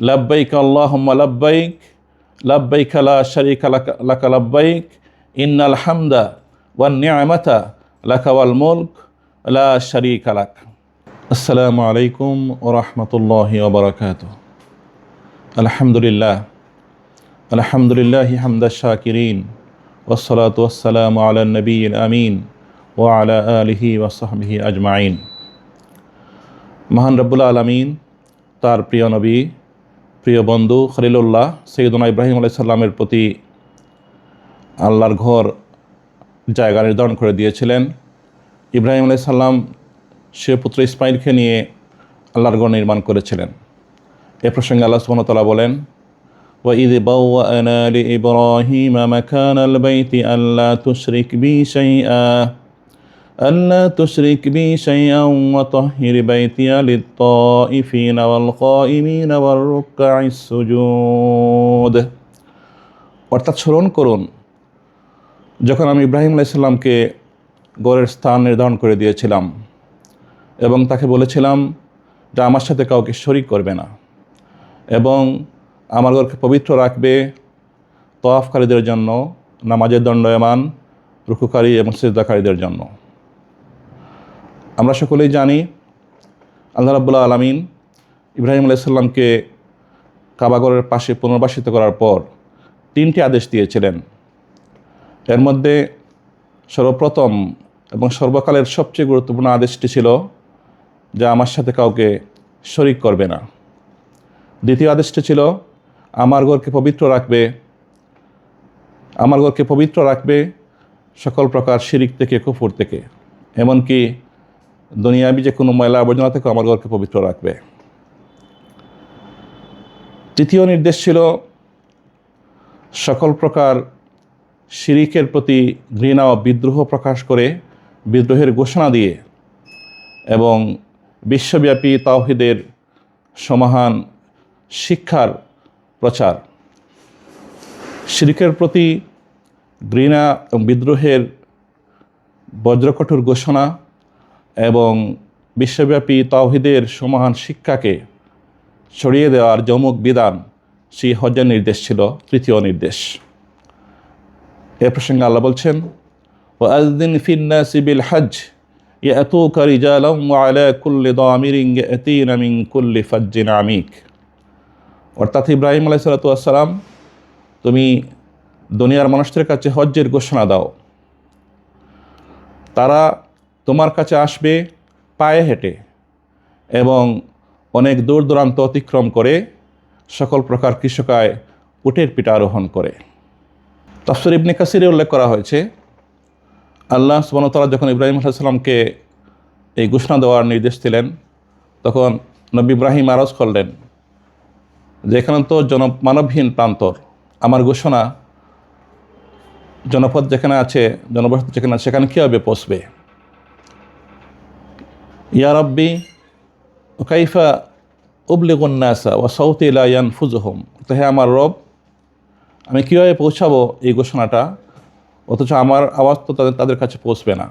লব্বাইক আল্লাহুম্মা লব্বাইক লব্বাইক লা শারীকা লাকা লব্বাইক ইন্নাল হামদা ওয়ান নি'মাতা লাকা ওয়াল মুলক লা শারীকা লাক। আসসালামু আলাইকুম ওয়া রাহমাতুল্লাহি ওয়া বারাকাতুহু। আলহামদুলিল্লাহি হামদাশ শাকিরিন ওয়াসসালাতু ওয়াসসালামু আলা নবিয়্যিল আমিন ওয়া আলা আলিহি ওয়া সাহবিহি আজমাইন। মহান রব্বুল আলামিন তার প্রিয় নবী, প্রিয় বন্ধু খলিলুল্লাহ সৈয়দনা ইব্রাহিম আলাইহিস সালামের প্রতি আল্লাহর ঘর জায়গা নির্ধারণ করে দিয়েছিলেন। ইব্রাহিম আলাইহিস সালাম সে পুত্র ইসমাইলকে নিয়ে আল্লাহর ঘর নির্মাণ করেছিলেন। এ প্রসঙ্গে আল্লাহ সুবহানাহু ওয়া তাআলা বলেন, وَإِذْ بَوَّأْنَا لِإِبْرَاهِيمَ مَكَانَ الْبَيْتِ أَلَّا تُشْرِكْ بِي شَيْئًا وَطَهِّرْ بَيْتِيَ لِلطَّائِفِينَ وَالْقَائِمِينَ وَالرُّكَّعِ السُّجُودِ। অর্থাৎ স্মরণ করুন যখন আমি ইব্রাহিম আলাইহিস সালামকে ঘরের স্থান নির্ধারণ করে দিয়েছিলাম এবং তাকে বলেছিলাম যে আমার সাথে কাউকে শরীক করবে না এবং আমার ঘরকে পবিত্র রাখবে তওয়াফকারীদের জন্য, নামাজের দণ্ডায়মান রুকুকারী এবং সিজদাকারীদের জন্য। আমরা সকলেই জানি আল্লাহ রাব্বুল আলামিন ইব্রাহিম আলাইহিস সালামকে কাবাঘরের পাশে পুনর্বাসিত করার পর 3টি আদেশ দিয়েছিলেন। এর মধ্যে সর্বপ্রথম এবং সর্বকালের সবচেয়ে গুরুত্বপূর্ণ আদেশটি ছিল যে আমার সাথে কাউকে শরীক করবে না। দ্বিতীয় আদেশটি ছিল আমার ঘরকে পবিত্র রাখবে সকল প্রকার শিরিক থেকে, কুফর থেকে, এমনকি দুনিয়াবি যে কোনো ময়লা আবর্জনা থেকে আমার ঘরকে পবিত্র রাখবে। তৃতীয় নির্দেশ ছিল সকল প্রকার শিরিকের প্রতি ঘৃণা ও বিদ্রোহ প্রকাশ করে, বিদ্রোহের ঘোষণা দিয়ে এবং বিশ্বব্যাপী তাওহীদের সমাহান শিক্ষার প্রচার। শিরকের প্রতি ঘৃণা এবং বিদ্রোহের বজ্রকঠোর ঘোষণা এবং বিশ্বব্যাপী তাওহীদের সমাহান শিক্ষাকে ছড়িয়ে দেওয়ার যমুক বিধান, সেই হজ্জের নির্দেশ ছিল তৃতীয় নির্দেশ। এ প্রসঙ্গে আল্লাহ বলছেন, ওয়াযিন ফিন-নাসি বিল হজ্জ ইয়াতুকা রিজালান ওয়া আলা কুল্লি দামিরিন ইয়াতিনা মিন কুল্লি ফাজ্জিন আমিক। অর্থাৎ ইব্রাহিম আলাইহিস সালাম, তুমি দুনিয়ার মানুষদের কাছে হজ্জের ঘোষণা দাও, তারা তোমার কাছে আসবে পায়ে হেঁটে এবং অনেক দূর দূরান্ত অতিক্রম করে, সকল প্রকার কৃষকায় উটের পিঠে আরোহণ করে। তাফসীর ইবনে কাসিরে উল্লেখ করা হয়েছে, আল্লাহ সুবহানাহু ওয়া তাআলা যখন ইব্রাহিম আলাইহিস সালামকে এই ঘোষণা দেওয়ার নির্দেশ দিলেন, তখন নবী ইব্রাহিম আরজ করলেন যে এখানে তো মানবহীন প্রান্তর, আমার ঘোষণা জনপদ যেখানে আছে, জনবসতি যেখানে আছে, সেখানে কীভাবে পৌঁছবে? ইয়া রাব্বি কাইফা উবলিগুন নাসা ওয়া সাউতি লা ইয়ানফুযুহুম। তো হে আমার রব, আমি কীভাবে পৌঁছাবো এই ঘোষণাটা, অথচ আমার আওয়াজ তো তাদের কাছে পৌঁছবে না।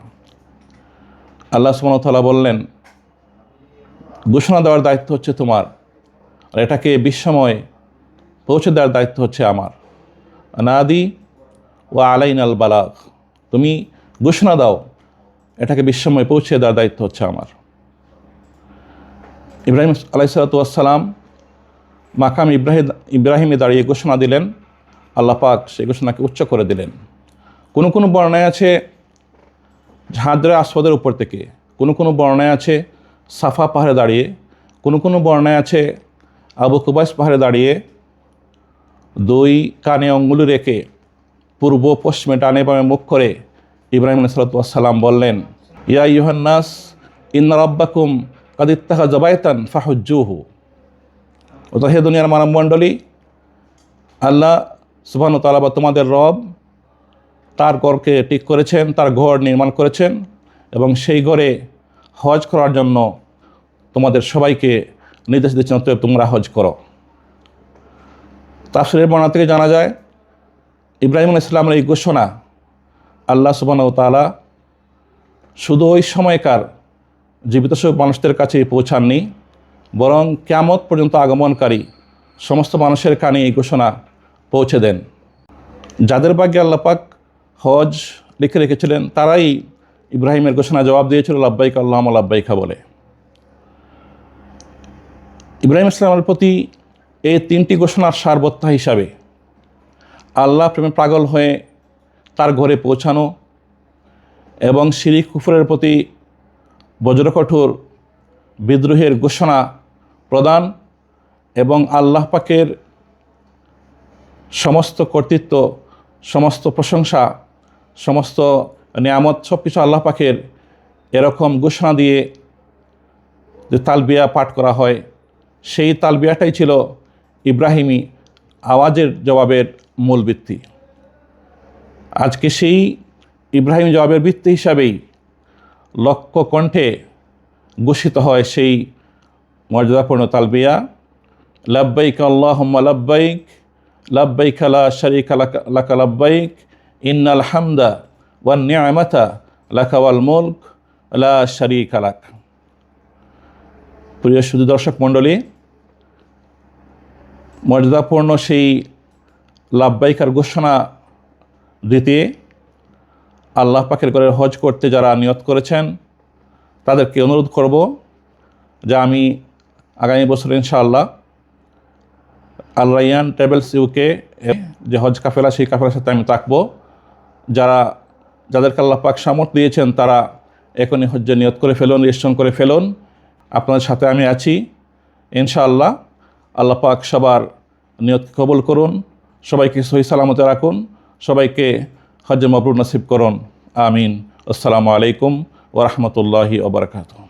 আল্লাহ সুবহানাহু ওয়া তাআলা বললেন, ঘোষণা দেওয়ার দায়িত্ব হচ্ছে তোমার, আর এটাকে বিশ্বময় পৌঁছে দেওয়ার দায়িত্ব হচ্ছে আমার। নাদি ওয়া আলাইনাল বালাগ, তুমি ঘোষণা দাও, এটাকে বিশ্বময় পৌঁছে দেওয়ার দায়িত্ব হচ্ছে আমার। ইব্রাহিম আলাইহিস সালাম মাকাম ইব্রাহিমে দাঁড়িয়ে ঘোষণা দিলেন, আল্লাহ পাক সেই ঘোষণাকে উচ্চ করে দিলেন। কোনো বর্ণায় আছে হাজরে আসওয়াদের উপর থেকে, কোনো বর্ণায় আছে সাফা পাহাড়ে দাঁড়িয়ে, কোনো বর্ণায় আছে আবু কুবাইস পাহাড়ে দাঁড়িয়ে 2 কানে আঙ্গুল রেখে পূর্ব পশ্চিমে ডানে বামে মুখ করে ইব্রাহিম আলাইহিস সালাম বললেন, ইয়া আইয়ুহান নাস ইন্না রাব্বাকুম কাদ ইত্তাখাযা বাইতান ফাহুজ্জুহু। অর্থাৎ হে দুনিয়ার মানবমণ্ডলী, আল্লাহ সুবহানাহু ওয়া তাআলা বা তোমাদের রব তার ঘরকে ঠিক করেছেন, তার ঘর নির্মাণ করেছেন এবং সেই ঘরে হজ করার জন্য তোমাদের সবাইকে নির্দেশ দিচ্ছেন, অতএব তোমরা হজ করো। তাফসীরের বর্ণনা থেকে জানা যায়, ইব্রাহিম আলাইহিস সালামের এই ঘোষণা আল্লাহ সুবহানাহু ওয়া তাআলা শুধু ওই সময়কার জীবিত সব মানুষদের কাছেই পৌঁছাননি, বরং কিয়ামত পর্যন্ত আগমনকারী সমস্ত মানুষের কানে এই ঘোষণা পৌঁছে দেন। যাদের ভাগ্যে আল্লাহ পাক হজ লিখে রেখেছিলেন তারাই ইব্রাহিমের ঘোষণা জবাব দিয়েছিল লাব্বাইক আল্লাহুম্মা লাব্বাইকা বলে। ইব্রাহিম ইসলামের প্রতি এই তিনটি ঘোষণার সারবত্তা হিসাবে আল্লাহ প্রেমে পাগল হয়ে তার ঘরে পৌঁছানো এবং শিরিক কুফরের প্রতি বজ্রকঠোর বিদ্রোহের ঘোষণা প্রদান এবং আল্লাহ পাকের সমস্ত কর্তৃত্ব, সমস্ত প্রশংসা, সমস্ত নিয়ামত সব কিছু আল্লাহ পাকের এরকম ঘোষণা দিয়ে যে তালবিয়া পাঠ করা হয়, সেই তালবিয়াটাই ছিল ইব্রাহিমি আওয়াজের জবাবের মূল ভিত্তি। আজকে সেই ইব্রাহিম জবাবের ভিত্তি হিসাবেই লক্ষ কণ্ঠে ঘোষিত হয় সেই মর্যাদাপূর্ণ তালবিয়া লাব্বাইক আল্লাহুম্মা লাব্বাইক লাব্বাইক লা শারীকা লাকা লাব্বাইক ইন্নাল হামদা ওয়ান নি'মাতা লাকা ওয়াল মুলক লা শারীকা লাক। প্রিয় সুধী দর্শক মণ্ডলী, মর্যাদাপূর্ণ সেই লাব্বাইকার ঘোষণা দিতে আল্লাহ পাকের ঘরে হজ করতে যারা নিয়ত করেছেন তাদেরকে অনুরোধ করব যে আমি আগামী বছর ইনশাআল্লাহ আল রায়্যান ট্রাভেলস ইউকে যে হজ কাফেলা সেই কাফেলার সাথে আমি থাকবো। যাদেরকে আল্লাহ পাক সামর্থ্য দিয়েছেন তারা এখনই হজ্জে নিয়ত করে ফেলুন, রেজিস্ট্রেশন করে ফেলুন। আপনাদের সাথে আমি আছি ইনশাআল্লাহ। আল্লাহ পাক সবার নিয়ত কবুল করুন, সবাইকে সহি সালামতে রাখুন, সবাইকে হজ্জে মাবরুর নসিব করুন। আমিন। আসসালামু আলাইকুম ওয়া রাহমাতুল্লাহি ওয়া বারাকাতুহু।